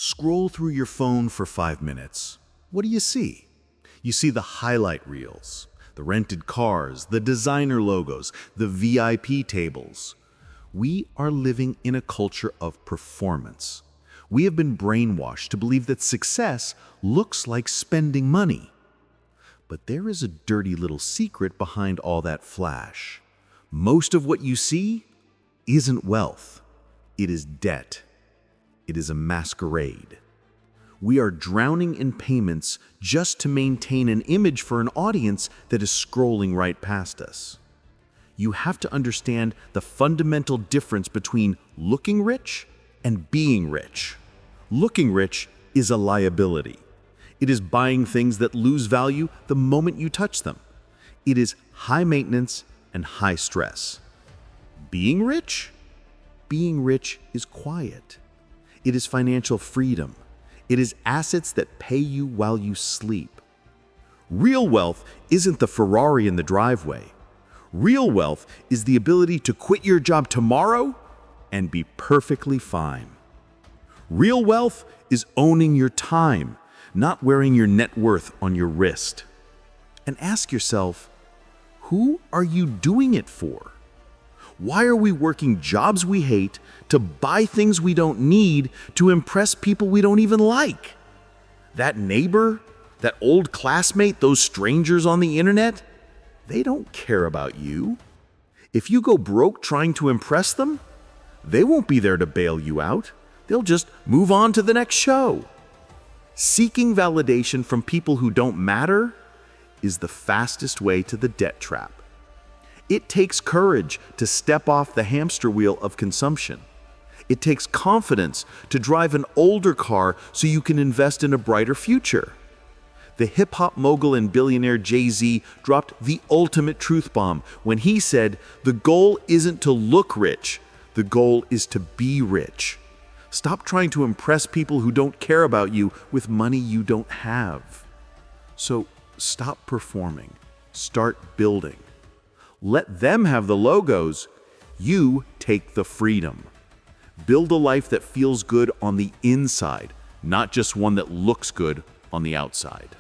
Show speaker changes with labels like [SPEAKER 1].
[SPEAKER 1] Scroll through your phone for 5 minutes. What do you see? You see the highlight reels, the rented cars, the designer logos, the VIP tables. We are living in a culture of performance. We have been brainwashed to believe that success looks like spending money. But there is a dirty little secret behind all that flash. Most of what you see isn't wealth. It is debt. It is a masquerade. We are drowning in payments just to maintain an image for an audience that is scrolling right past us. You have to understand the fundamental difference between looking rich and being rich. Looking rich is a liability. It is buying things that lose value the moment you touch them. It is high maintenance and high stress. Being rich? Being rich is quiet. It is financial freedom. It is assets that pay you while you sleep. Real wealth isn't the Ferrari in the driveway. Real wealth is the ability to quit your job tomorrow and be perfectly fine. Real wealth is owning your time, not wearing your net worth on your wrist. And ask yourself, who are you doing it for? Why are we working jobs we hate to buy things we don't need to impress people we don't even like? That neighbor, that old classmate, those strangers on the internet, they don't care about you. If you go broke trying to impress them, they won't be there to bail you out. They'll just move on to the next show. Seeking validation from people who don't matter is the fastest way to the debt trap. It takes courage to step off the hamster wheel of consumption. It takes confidence to drive an older car so you can invest in a brighter future. The hip-hop mogul and billionaire GenZ dropped the ultimate truth bomb when he said, "The goal isn't to look rich, the goal is to be rich." Stop trying to impress people who don't care about you with money you don't have. So stop performing, start building. Let them have the logos, you take the freedom. Build a life that feels good on the inside, not just one that looks good on the outside.